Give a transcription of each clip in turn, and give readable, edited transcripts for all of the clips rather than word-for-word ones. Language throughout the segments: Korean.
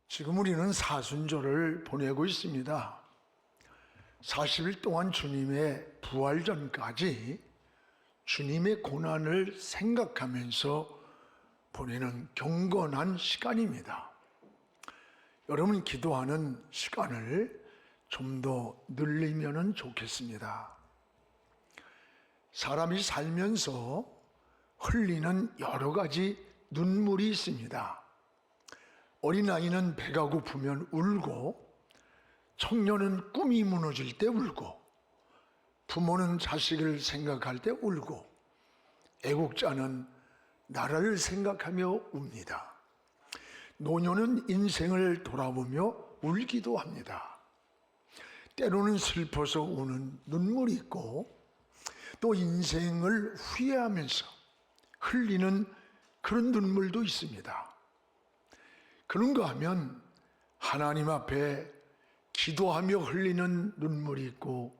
지금 우리는 사순절을 보내고 있습니다. 40일 동안 주님의 부활 전까지 주님의 고난을 생각하면서 보내는 경건한 시간입니다. 여러분, 기도하는 시간을 좀 더 늘리면 좋겠습니다. 사람이 살면서 흘리는 여러 가지 눈물이 있습니다. 어린아이는 배가 고프면 울고, 청년은 꿈이 무너질 때 울고, 부모는 자식을 생각할 때 울고, 애국자는 나라를 생각하며 웁니다. 노년은 인생을 돌아보며 울기도 합니다. 때로는 슬퍼서 우는 눈물이 있고, 또 인생을 후회하면서 흘리는 그런 눈물도 있습니다. 그런가 하면 하나님 앞에 기도하며 흘리는 눈물이 있고,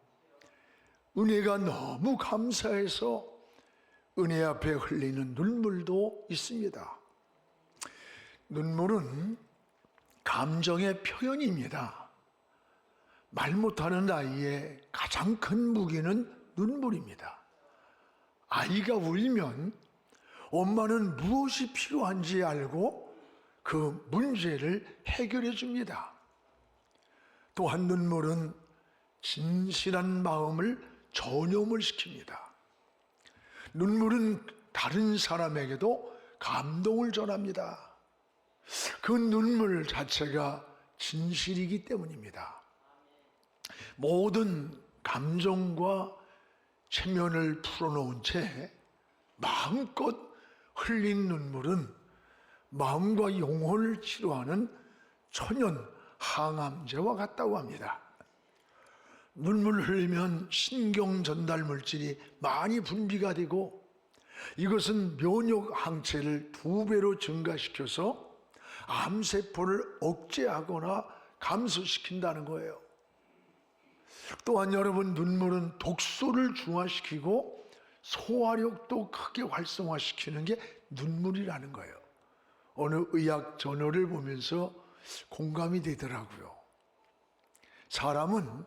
은혜가 너무 감사해서 은혜 앞에 흘리는 눈물도 있습니다. 눈물은 감정의 표현입니다. 말 못하는 아이의 가장 큰 무기는 눈물입니다. 아이가 울면 엄마는 무엇이 필요한지 알고 그 문제를 해결해 줍니다. 또한 눈물은 진실한 마음을 전염을 시킵니다. 눈물은 다른 사람에게도 감동을 전합니다. 그 눈물 자체가 진실이기 때문입니다. 모든 감정과 체면을 풀어놓은 채 마음껏 흘린 눈물은 마음과 영혼을 치료하는 천연 항암제와 같다고 합니다. 눈물을 흘리면 신경 전달 물질이 많이 분비가 되고, 이것은 면역 항체를 2배로 증가시켜서 암세포를 억제하거나 감소시킨다는 거예요. 또한 여러분, 눈물은 독소를 중화시키고 소화력도 크게 활성화시키는 게 눈물이라는 거예요. 어느 의학 저널을 보면서 공감이 되더라고요. 사람은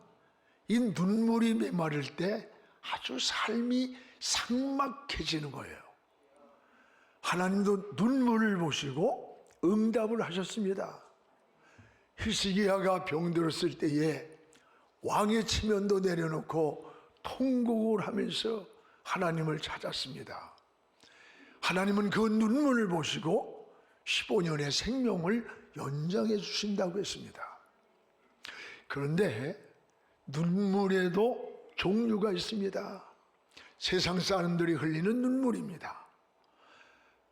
이 눈물이 메마를 때 아주 삶이 삭막해지는 거예요. 하나님도 눈물을 보시고 응답을 하셨습니다. 히스기야가 병들었을 때에 왕의 체면도 내려놓고 통곡을 하면서 하나님을 찾았습니다. 하나님은 그 눈물을 보시고 15년의 생명을 연장해 주신다고 했습니다. 그런데 눈물에도 종류가 있습니다. 세상 사람들이 흘리는 눈물입니다.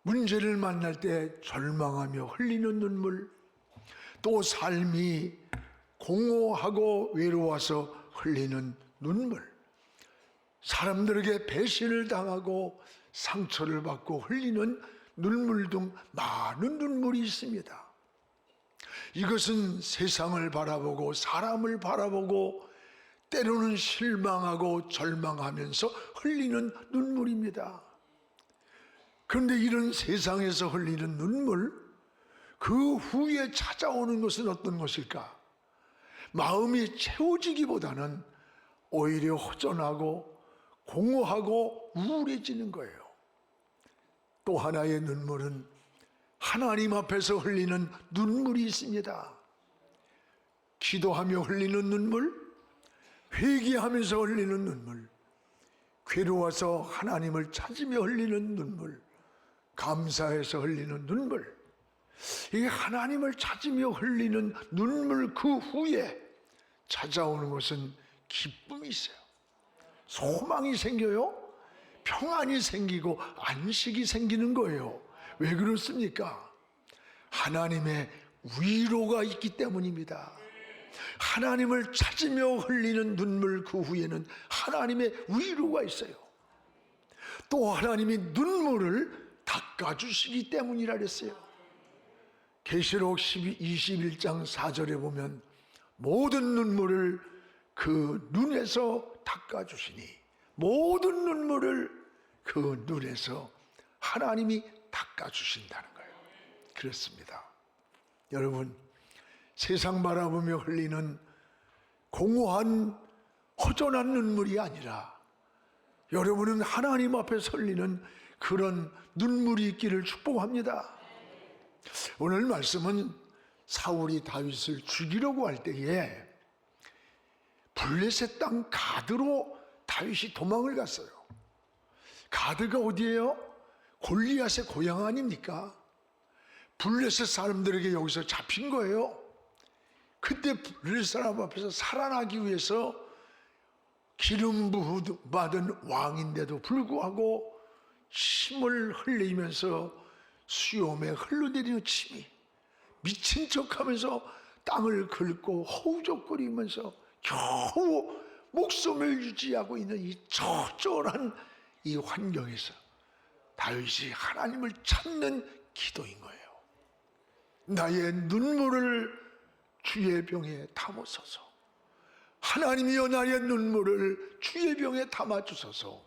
문제를 만날 때 절망하며 흘리는 눈물, 또 삶이 공허하고 외로워서 흘리는 눈물, 사람들에게 배신을 당하고 상처를 받고 흘리는 눈물 등 많은 눈물이 있습니다. 이것은 세상을 바라보고 사람을 바라보고 때로는 실망하고 절망하면서 흘리는 눈물입니다. 그런데 이런 세상에서 흘리는 눈물, 그 후에 찾아오는 것은 어떤 것일까? 마음이 채워지기보다는 오히려 허전하고 공허하고 우울해지는 거예요. 또 하나의 눈물은 하나님 앞에서 흘리는 눈물이 있습니다. 기도하며 흘리는 눈물, 회개하면서 흘리는 눈물, 괴로워서 하나님을 찾으며 흘리는 눈물, 감사해서 흘리는 눈물. 이 하나님을 찾으며 흘리는 눈물 그 후에 찾아오는 것은 기쁨이 있어요. 소망이 생겨요. 평안이 생기고 안식이 생기는 거예요. 왜 그렇습니까? 하나님의 위로가 있기 때문입니다. 하나님을 찾으며 흘리는 눈물 그 후에는 하나님의 위로가 있어요. 또 하나님이 눈물을 닦아주시기 때문이라 그랬어요. 계시록 21장 4절에 보면 모든 눈물을 그 눈에서 닦아주시니, 모든 눈물을 그 눈에서 하나님이 닦아주신다는 거예요. 그렇습니다. 여러분, 세상 바라보며 흘리는 공허한 허전한 눈물이 아니라 여러분은 하나님 앞에 흘리는 그런 눈물이 있기를 축복합니다. 오늘 말씀은 사울이 다윗을 죽이려고 할 때에 블레셋 땅 가드로 다윗이 도망을 갔어요. 가드가 어디예요? 골리앗의 고향 아닙니까? 블레셋 사람들에게 여기서 잡힌 거예요. 그때 블레셋 사람 앞에서 살아나기 위해서 기름 부음 받은 왕인데도 불구하고 침을 흘리면서 수염에 흘러내리는 침이 미친 척하면서 땅을 긁고 허우적거리면서 겨우 목숨을 유지하고 있는 이 처절한 이 환경에서 다윗이 하나님을 찾는 기도인 거예요. 나의 눈물을 주의 병에 담으소서. 하나님이여 나의 눈물을 주의 병에 담아주소서.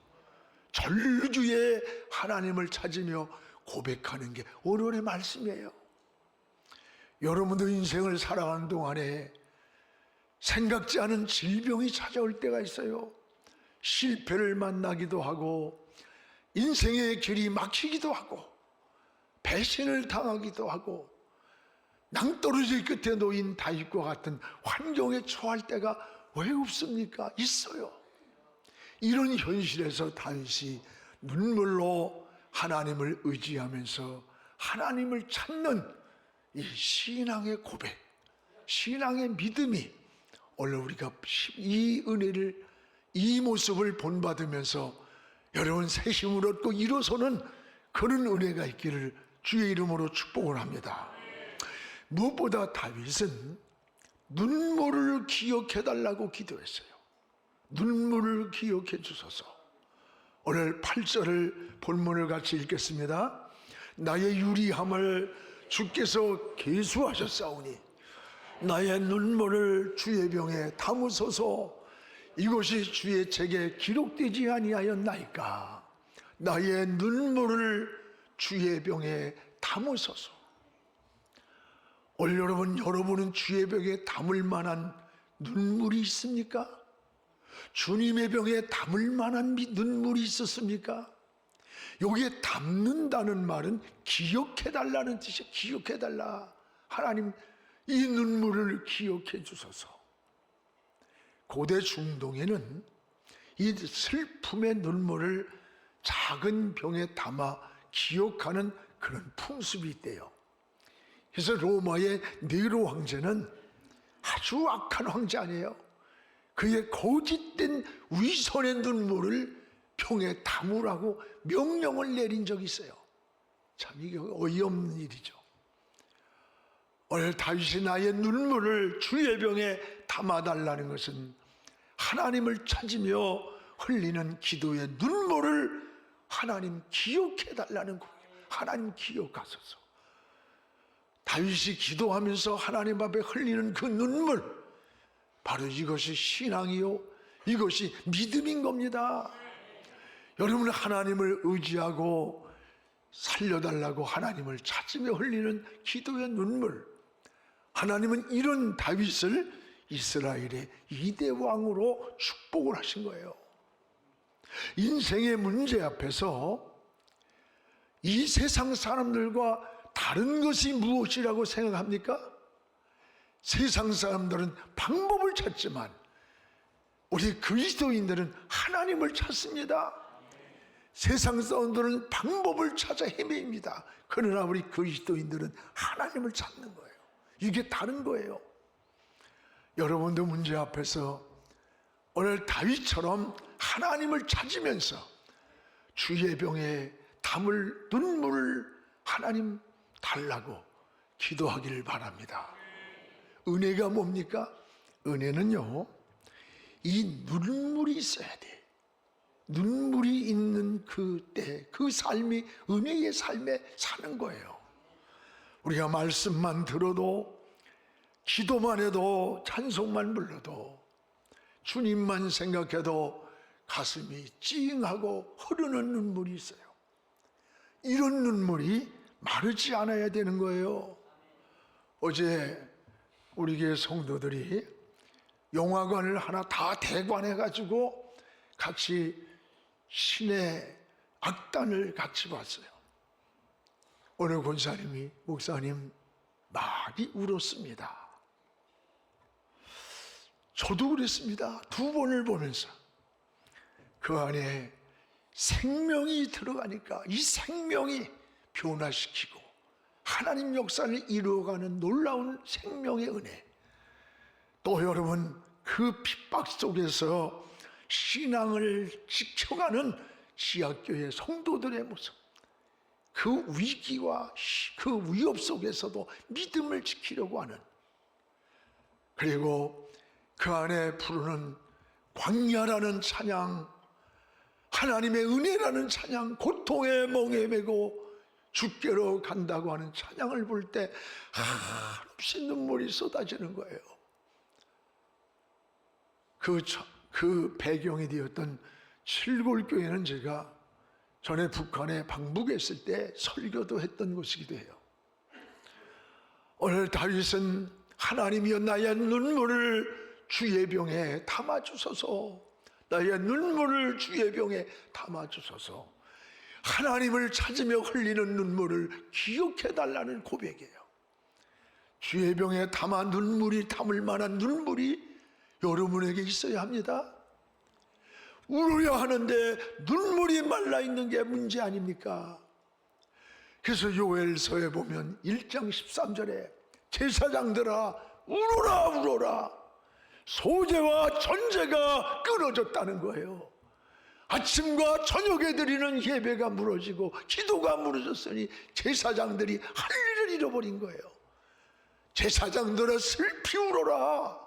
전류주의 하나님을 찾으며 고백하는 게 오늘의 말씀이에요. 여러분도 인생을 살아가는 동안에 생각지 않은 질병이 찾아올 때가 있어요. 실패를 만나기도 하고 인생의 길이 막히기도 하고 배신을 당하기도 하고 낭떠러지 끝에 놓인 다윗과 같은 환경에 처할 때가 왜 없습니까? 있어요. 이런 현실에서 다윗이 눈물로 하나님을 의지하면서 하나님을 찾는 이 신앙의 고백, 신앙의 믿음이 오늘 우리가 이 은혜를, 이 모습을 본받으면서 여러분 새 힘을 얻고 일어서는 그런 은혜가 있기를 주의 이름으로 축복을 합니다. 무엇보다 다윗은 눈물을 기억해달라고 기도했어요. 눈물을 기억해 주소서. 오늘 8절을 본문을 같이 읽겠습니다. 나의 유리함을 주께서 계수하셨사오니 나의 눈물을 주의 병에 담으소서. 이것이 주의 책에 기록되지 아니하였나이까. 나의 눈물을 주의 병에 담으소서. 오늘 여러분은 주의 병에 담을 만한 눈물이 있습니까? 주님의 병에 담을 만한 눈물이 있었습니까? 여기에 담는다는 말은 기억해달라는 뜻이에요. 기억해달라. 하나님 이 눈물을 기억해 주소서. 고대 중동에는 이 슬픔의 눈물을 작은 병에 담아 기억하는 그런 풍습이 있대요. 그래서 로마의 네로 황제는 아주 악한 황제 아니에요. 그의 거짓된 위선의 눈물을 병에 담으라고 명령을 내린 적이 있어요. 참 이게 어이없는 일이죠. 오늘 다윗이 나의 눈물을 주의 병에 담아달라는 것은 하나님을 찾으며 흘리는 기도의 눈물을 하나님 기억해달라는 거예요. 하나님 기억하소서. 다윗이 기도하면서 하나님 앞에 흘리는 그 눈물, 바로 이것이 신앙이요, 이것이 믿음인 겁니다. 여러분은 하나님을 의지하고 살려달라고 하나님을 찾으며 흘리는 기도의 눈물, 하나님은 이런 다윗을 이스라엘의 2대 왕으로 축복을 하신 거예요. 인생의 문제 앞에서 이 세상 사람들과 다른 것이 무엇이라고 생각합니까? 세상 사람들은 방법을 찾지만 우리 그리스도인들은 하나님을 찾습니다. 세상 사람들은 방법을 찾아 헤매입니다. 그러나 우리 그리스도인들은 하나님을 찾는 거예요. 이게 다른 거예요. 여러분도 문제 앞에서 오늘 다윗처럼 하나님을 찾으면서 주의 병에 담을 눈물을 하나님 달라고 기도하기를 바랍니다. 은혜가 뭡니까? 은혜는요, 이 눈물이 있어야 돼. 눈물이 있는 그때, 그 삶이 은혜의 삶에 사는 거예요. 우리가 말씀만 들어도, 기도만 해도, 찬송만 불러도, 주님만 생각해도 가슴이 찡하고 흐르는 눈물이 있어요. 이런 눈물이 마르지 않아야 되는 거예요. 어제 우리 교회 성도들이 영화관을 하나 다 대관해가지고 같이 신의 악단을 같이 봤어요. 어느 권사님이 목사님 많이 울었습니다. 저도 그랬습니다. 두 번을 보면서 그 안에 생명이 들어가니까 이 생명이 변화시키고 하나님 역사를 이루어가는 놀라운 생명의 은혜, 또 여러분 그 핍박 속에서 신앙을 지켜가는 지하교회 성도들의 모습, 그 위기와 그 위협 속에서도 믿음을 지키려고 하는, 그리고 그 안에 부르는 광야라는 찬양, 하나님의 은혜라는 찬양, 고통의 멍에 매고 주께로 간다고 하는 찬양을 부를 때 한없이 눈물이 쏟아지는 거예요. 그 배경이 되었던 칠골교회는 제가 전에 북한에 방북에 있을 때 설교도 했던 곳이기도 해요. 오늘 다윗은 하나님이여 나의 눈물을 주의 병에 담아주소서, 나의 눈물을 주의 병에 담아주소서. 하나님을 찾으며 흘리는 눈물을 기억해달라는 고백이에요. 주의 병에 담아 눈물이 담을 만한 눈물이 여러분에게 있어야 합니다. 울어야 하는데 눈물이 말라있는 게 문제 아닙니까? 그래서 요엘서에 보면 1장 13절에 제사장들아 울어라 울어라, 소재와 전제가 끊어졌다는 거예요. 아침과 저녁에 드리는 예배가 무너지고 기도가 무너졌으니 제사장들이 할 일을 잃어버린 거예요. 제사장들아 슬피 울어라.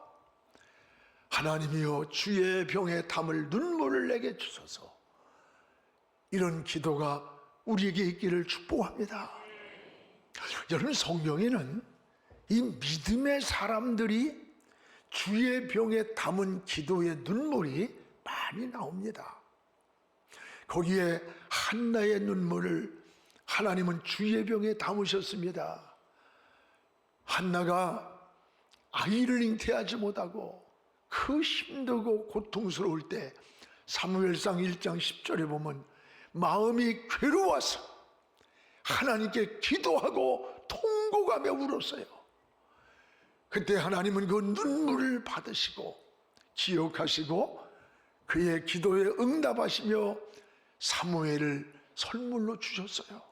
하나님이여 주의 병에 담을 눈물을 내게 주소서. 이런 기도가 우리에게 있기를 축복합니다. 여러분, 성경에는 이 믿음의 사람들이 주의 병에 담은 기도의 눈물이 많이 나옵니다. 거기에 한나의 눈물을 하나님은 주의 병에 담으셨습니다. 한나가 아이를 잉태하지 못하고 그 힘들고 고통스러울 때 사무엘상 1장 10절에 보면 마음이 괴로워서 하나님께 기도하고 통곡하며 울었어요. 그때 하나님은 그 눈물을 받으시고 기억하시고 그의 기도에 응답하시며 사무엘을 선물로 주셨어요.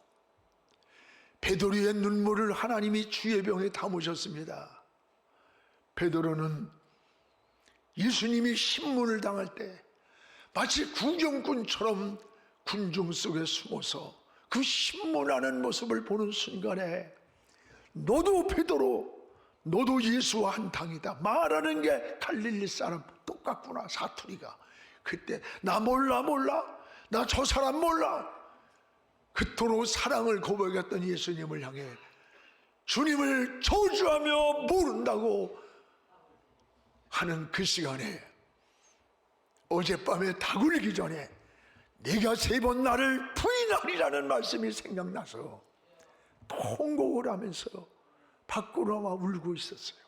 베드로의 눈물을 하나님이 주의 병에 담으셨습니다. 베드로는 예수님이 신문을 당할 때 마치 구경꾼처럼 군중 속에 숨어서 그 신문하는 모습을 보는 순간에 너도 베드로, 너도 예수와 한 당이다, 말하는 게 갈릴리 사람 똑같구나, 사투리가. 그때 나 몰라 나 저 사람 몰라, 그토록 사랑을 고백했던 예수님을 향해 주님을 저주하며 모른다고 하는 그 시간에 어젯밤에 다 굴기 전에 네가 3번 나를 부인하리라는 말씀이 생각나서 통곡을 하면서 밖으로 나와 울고 있었어요.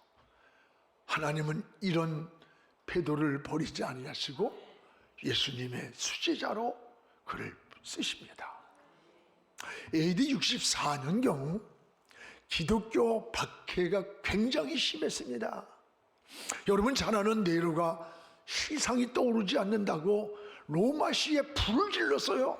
하나님은 이런 베드로를 버리지 아니하시고 예수님의 수제자로 그를 쓰십니다. AD 64년경 기독교 박해가 굉장히 심했습니다. 여러분 잘 아는 네로가 희상이 떠오르지 않는다고 로마시에 불을 질렀어요.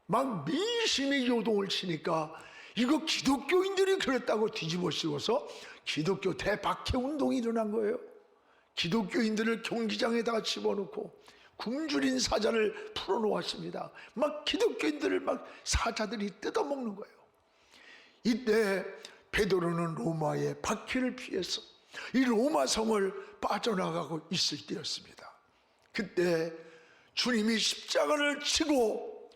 막 민심이 요동을 치니까 이거 기독교인들이 그랬다고 뒤집어 씌워서 기독교 대박해 운동이 일어난 거예요. 기독교인들을 경기장에다가 집어넣고 굶주린 사자를 풀어놓았습니다. 막 기독교인들을 막 사자들이 뜯어먹는 거예요. 이때 베드로는 로마의 박해를 피해서 이 로마 성을 빠져나가고 있을 때였습니다. 그때 주님이 십자가를 치고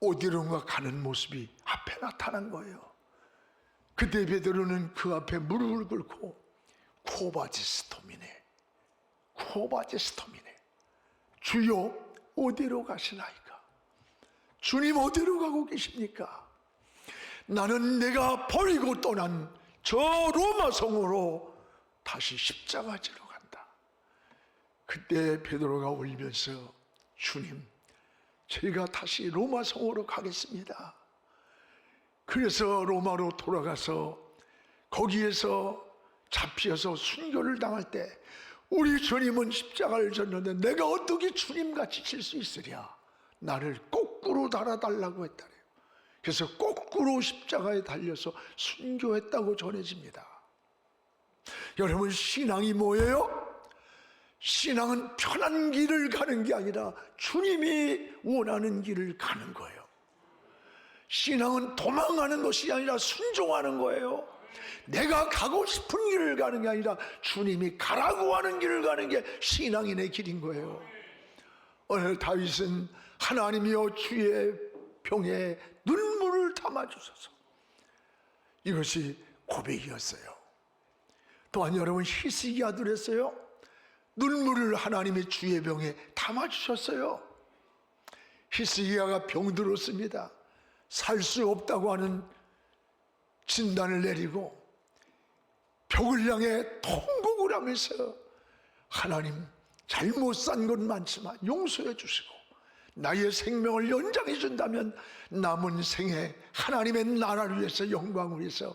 어디론가 가는 모습이 앞에 나타난 거예요. 그때 베드로는 그 앞에 무릎을 꿇고 코바지스토미네 주여 어디로 가시나이까? 주님 어디로 가고 계십니까? 나는 내가 버리고 떠난 저 로마 성으로 다시 십자가 지러 간다. 그때 베드로가 울면서 주님, 저희가 다시 로마 성으로 가겠습니다. 그래서 로마로 돌아가서 거기에서 잡혀서 순교를 당할 때 우리 주님은 십자가를 졌는데 내가 어떻게 주님같이 질 수 있으랴? 나를 거꾸로 달아달라고 했다래요. 그래서 거꾸로 십자가에 달려서 순교했다고 전해집니다. 여러분, 신앙이 뭐예요? 신앙은 편한 길을 가는 게 아니라 주님이 원하는 길을 가는 거예요. 신앙은 도망하는 것이 아니라 순종하는 거예요. 내가 가고 싶은 길을 가는 게 아니라 주님이 가라고 하는 길을 가는 게 신앙인의 길인 거예요. 오늘 다윗은 하나님이여 주의 병에 눈물을 담아주소서, 이것이 고백이었어요. 또한 여러분, 히스기야도 그랬어요. 눈물을 하나님의 주의 병에 담아주셨어요. 히스기야가 병들었습니다. 살 수 없다고 하는 진단을 내리고 벽을 향해 통곡을 하면서 하나님, 잘못 산 건 많지만 용서해 주시고 나의 생명을 연장해 준다면 남은 생에 하나님의 나라를 위해서, 영광을 위해서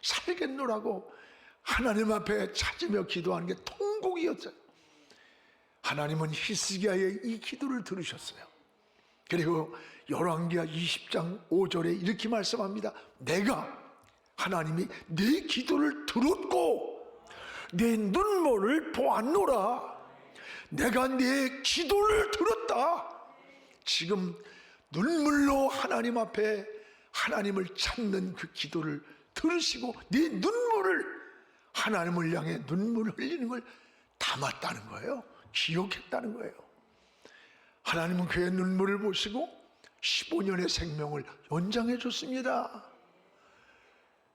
살겠노라고 하나님 앞에 찾으며 기도하는 게 통곡이었어요. 하나님은 히스기야의 이 기도를 들으셨어요. 그리고 열왕기하 20장 5절에 이렇게 말씀합니다. 내가, 하나님이 네 기도를 들었고 네 눈물을 보았노라. 내가 네 기도를 들었다. 지금 눈물로 하나님 앞에 하나님을 찾는 그 기도를 들으시고 네 눈물을, 하나님을 향해 눈물을 흘리는 걸 담았다는 거예요. 기억했다는 거예요. 하나님은 그의 눈물을 보시고 15년의 생명을 연장해 줬습니다.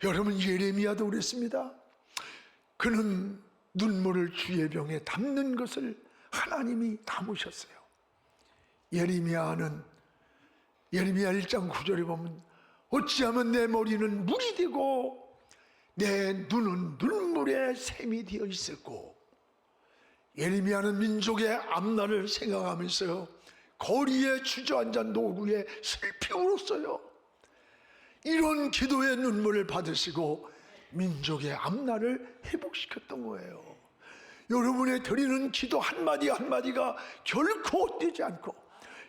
여러분, 예레미야도 그랬습니다. 그는 눈물을 주의 병에 담는 것을 하나님이 담으셨어요. 예레미야는 예레미야 1장 9절에 보면 어찌하면 내 머리는 물이 되고 내 눈은 눈물의 샘이 되어 있을꼬. 예레미야는 민족의 앞날을 생각하면서 거리에 주저앉아 노루에 슬피 울었어요. 이런 기도의 눈물을 받으시고 민족의 앞날을 회복시켰던 거예요. 여러분의 드리는 기도 한마디 한마디가 결코 헛되지 않고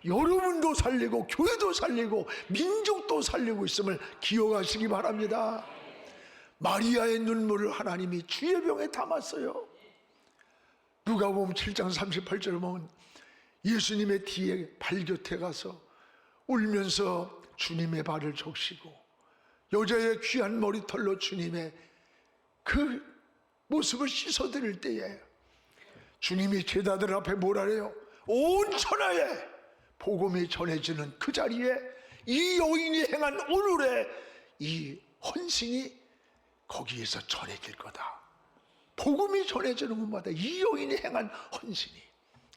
여러분도 살리고 교회도 살리고 민족도 살리고 있음을 기억하시기 바랍니다. 마리아의 눈물을 하나님이 주의 병에 담았어요. 누가복음 7장 38절을 보면 예수님의 뒤에 발곁에 가서 울면서 주님의 발을 적시고 여자의 귀한 머리털로 주님의 그 모습을 씻어드릴 때에 주님이 제자들 앞에 뭐라 해요? 온 천하에 복음이 전해지는 그 자리에 이 여인이 행한 오늘의 이 헌신이 거기에서 전해질 거다. 복음이 전해지는 곳마다 이 여인이 행한 헌신이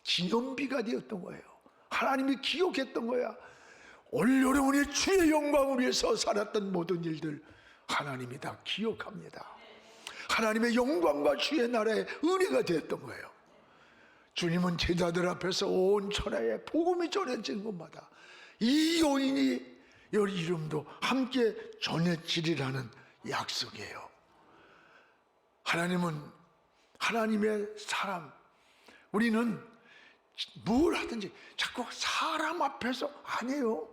기념비가 되었던 거예요. 하나님이 기억했던 거야. 오늘 여러분이 주의 영광을 위해서 살았던 모든 일들 하나님이 다 기억합니다. 하나님의 영광과 주의 나라의 은혜가 되었던 거예요. 주님은 제자들 앞에서 온 천하에 복음이 전해지는 곳마다 이 여인이 열 이름도 함께 전해지리라는 약속이에요. 하나님은 하나님의 사람, 우리는 뭘 하든지 자꾸 사람 앞에서 안 해요.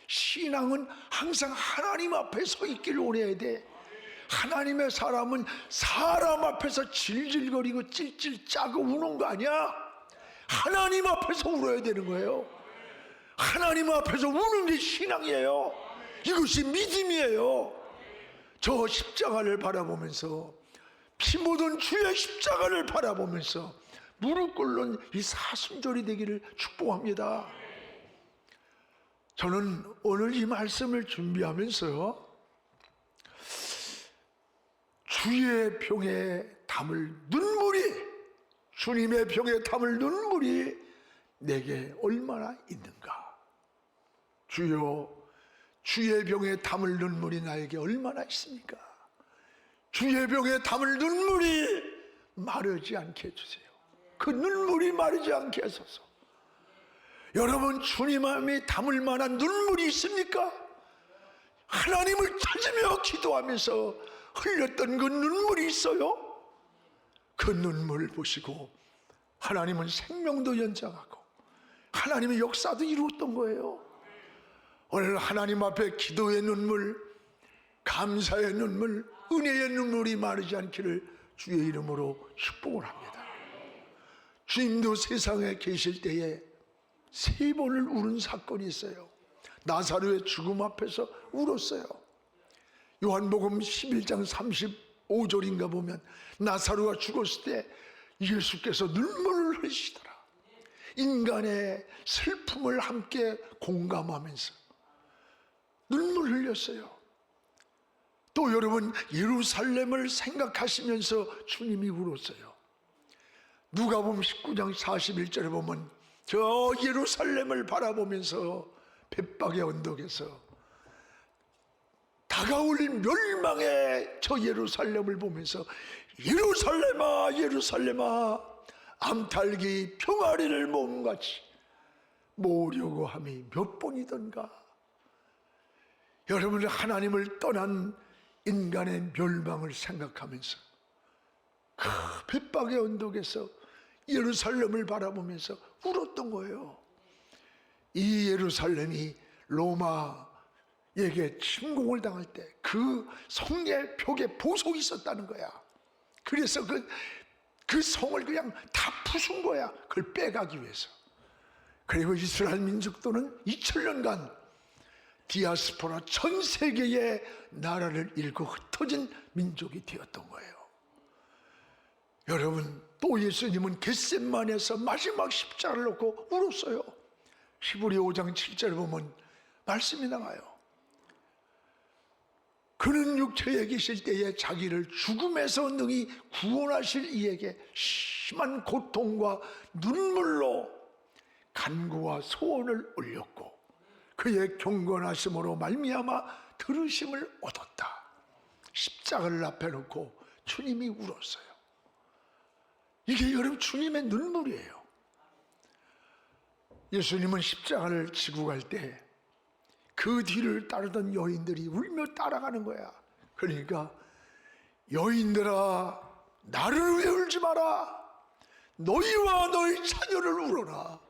신앙은 항상 하나님 앞에 서 있기를 원해야 돼. 하나님의 사람은 사람 앞에서 질질거리고 찔찔 짜고 우는 거 아니야. 하나님 앞에서 울어야 되는 거예요. 하나님 앞에서 우는 게 신앙이에요. 이것이 믿음이에요. 저 십자가를 바라보면서, 피 묻은 주의 십자가를 바라보면서 무릎 꿇는 이 사순절이 되기를 축복합니다. 저는 오늘 이 말씀을 준비하면서 주의 병에 담을 눈물이, 주님의 병에 담을 눈물이 내게 얼마나 있는가. 주여, 주의 병에 담을 눈물이 나에게 얼마나 있습니까? 주의 병에 담을 눈물이 마르지 않게 해주세요. 그 눈물이 마르지 않게 하소서. 여러분, 주님이 담을 만한 눈물이 있습니까? 하나님을 찾으며 기도하면서 흘렸던 그 눈물이 있어요? 그 눈물을 보시고 하나님은 생명도 연장하고 하나님의 역사도 이루었던 거예요. 오늘 하나님 앞에 기도의 눈물, 감사의 눈물, 은혜의 눈물이 마르지 않기를 주의 이름으로 축복을 합니다. 주님도 세상에 계실 때에 3번을 우는 사건이 있어요. 나사로의 죽음 앞에서 울었어요. 요한복음 11장 35절인가 보면 나사로가 죽었을 때 예수께서 눈물을 흘리시더라. 인간의 슬픔을 함께 공감하면서 눈물 흘렸어요. 또 여러분, 예루살렘을 생각하시면서 주님이 울었어요. 누가복음 19장 41절에 보면 저 예루살렘을 바라보면서 벳박의 언덕에서 다가올 멸망의 저 예루살렘을 보면서 예루살렘아 예루살렘아 암탉이 병아리를 몸같이 모으려고 함이 몇 번이던가. 여러분, 하나님을 떠난 인간의 멸망을 생각하면서 그 벳박의 언덕에서 예루살렘을 바라보면서 울었던 거예요. 이 예루살렘이 로마에게 침공을 당할 때 그 성의 벽에 보석이 있었다는 거야. 그래서 그 성을 그냥 다 부순 거야. 그걸 빼가기 위해서. 그리고 이스라엘 민족도는 2000년간 디아스포라 전 세계의 나라를 잃고 흩어진 민족이 되었던 거예요. 여러분, 또 예수님은 겟세마네에서 마지막 십자가를 놓고 울었어요. 히브리 5장 7절을 보면 말씀이 나와요. 그는 육체에 계실 때에 자기를 죽음에서 능히 구원하실 이에게 심한 고통과 눈물로 간구와 소원을 올렸고 그의 경건하심으로 말미암아 들으심을 얻었다. 십자가를 앞에 놓고 주님이 울었어요. 이게 여러분 주님의 눈물이에요. 예수님은 십자가를 지고 갈 때 그 뒤를 따르던 여인들이 울며 따라가는 거야. 그러니까 여인들아 나를 왜 울지 마라. 너희와 너희 자녀를 울어라.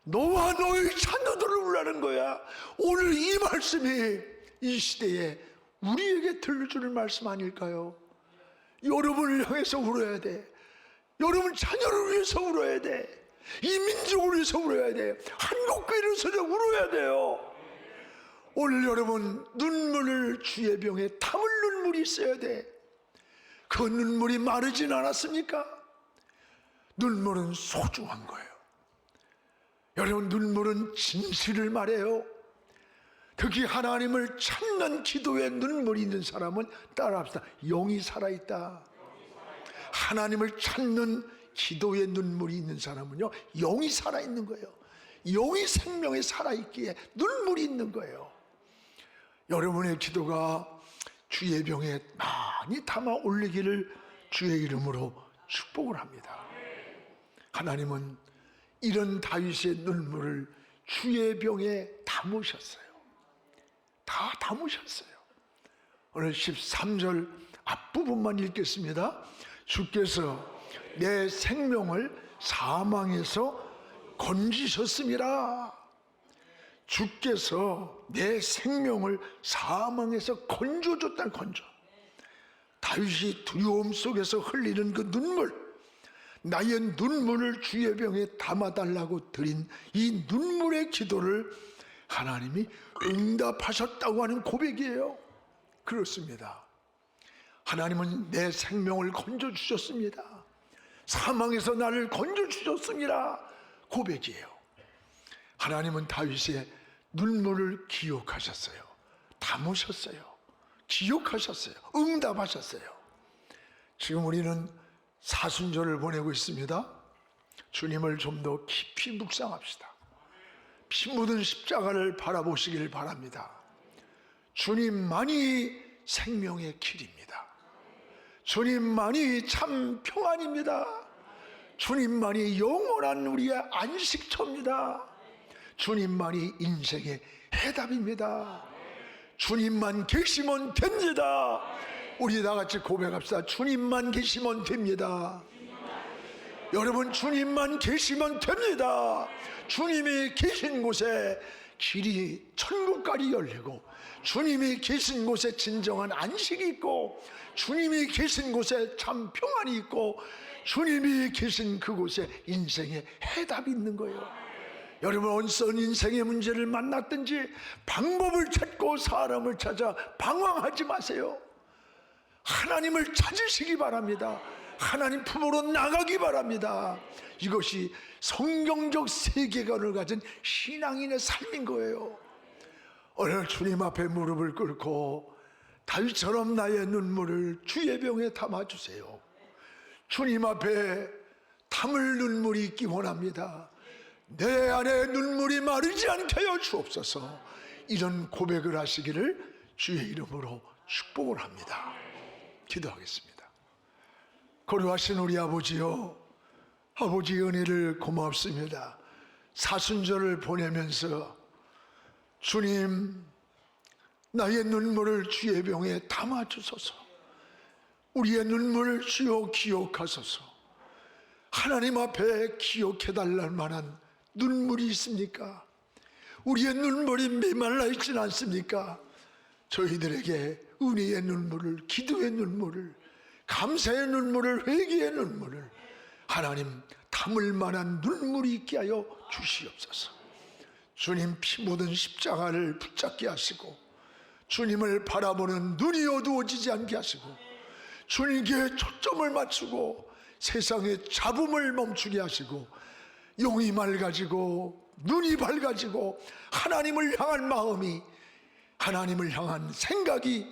너와 너희 자녀들을 울라는 거야. 오늘 이 말씀이 이 시대에 우리에게 들려주는 말씀 아닐까요? 여러분을 향해서 울어야 돼. 여러분 자녀를 위해서 울어야 돼. 이 민족을 위해서 울어야 돼. 한국교회를 위해서 울어야 돼요. 오늘 여러분 눈물을 주의 병에 담을 눈물이 있어야 돼. 그 눈물이 마르진 않았습니까? 눈물은 소중한 거예요. 여러분, 눈물은 진실을 말해요. 특히 하나님을 찾는 기도에 눈물이 있는 사람은 따라합시다. 영이 살아있다. 하나님을 찾는 기도에 눈물이 있는 사람은요, 영이 살아있는 거예요. 영이 생명에 살아있기에 눈물이 있는 거예요. 여러분의 기도가 주의 병에 많이 담아 올리기를 주의 이름으로 축복을 합니다. 하나님은 이런 다윗의 눈물을 주의 병에 담으셨어요. 다 담으셨어요. 오늘 13절 앞부분만 읽겠습니다. 주께서 내 생명을 사망에서 건지셨음이라. 주께서 내 생명을 사망에서 건져줬다는 건져. 다윗이 두려움 속에서 흘리는 그 눈물, 나의 눈물을 주의 병에 담아달라고 드린 이 눈물의 기도를 하나님이 응답하셨다고 하는 고백이에요. 그렇습니다. 하나님은 내 생명을 건져주셨습니다. 사망에서 나를 건져주셨습니다. 고백이에요. 하나님은 다윗의 눈물을 기억하셨어요. 담으셨어요. 기억하셨어요. 응답하셨어요. 지금 우리는 사순절을 보내고 있습니다. 주님을 좀 더 깊이 묵상합시다. 피 묻은 십자가를 바라보시길 바랍니다. 주님만이 생명의 길입니다. 주님만이 참 평안입니다. 주님만이 영원한 우리의 안식처입니다. 주님만이 인생의 해답입니다. 주님만 계시면 됩니다. 우리 다 같이 고백합시다. 주님만 계시면 됩니다. 여러분, 주님만 계시면 됩니다. 주님이 계신 곳에 길이 천국까지 열리고, 주님이 계신 곳에 진정한 안식이 있고, 주님이 계신 곳에 참 평안이 있고, 주님이 계신 그곳에 인생의 해답이 있는 거예요. 여러분, 어떤 인생의 문제를 만났든지 방법을 찾고 사람을 찾아 방황하지 마세요. 하나님을 찾으시기 바랍니다. 하나님 품으로 나가기 바랍니다. 이것이 성경적 세계관을 가진 신앙인의 삶인 거예요. 오늘 주님 앞에 무릎을 꿇고 다윗처럼 나의 눈물을 주의 병에 담아주세요. 주님 앞에 담을 눈물이 있기 원합니다. 내 안에 눈물이 마르지 않게 하여 주옵소서. 이런 고백을 하시기를 주의 이름으로 축복을 합니다. 기도하겠습니다. 거룩하신 우리 아버지요, 아버지 은혜를 고맙습니다. 사순절을 보내면서 주님, 나의 눈물을 주의 병에 담아주소서. 우리의 눈물을 주여 기억하소서. 하나님 앞에 기억해달랄 만한 눈물이 있습니까? 우리의 눈물이 메말라 있지는 않습니까? 저희들에게 은혜의 눈물을, 기도의 눈물을, 감사의 눈물을, 회개의 눈물을 하나님 담을 만한 눈물이 있게 하여 주시옵소서. 주님 피 묻은 십자가를 붙잡게 하시고, 주님을 바라보는 눈이 어두워지지 않게 하시고, 주님께 초점을 맞추고 세상의 잡음을 멈추게 하시고, 영이 맑아지고 눈이 밝아지고 하나님을 향한 마음이, 하나님을 향한 생각이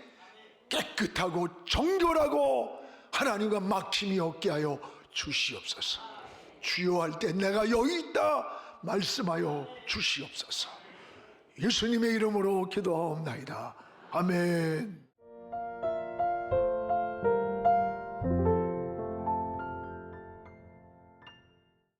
깨끗하고 정결하고 하나님과 막힘이 없게 하여 주시옵소서. 주여 할 때 내가 여기 있다 말씀하여 주시옵소서. 예수님의 이름으로 기도하옵나이다. 아멘.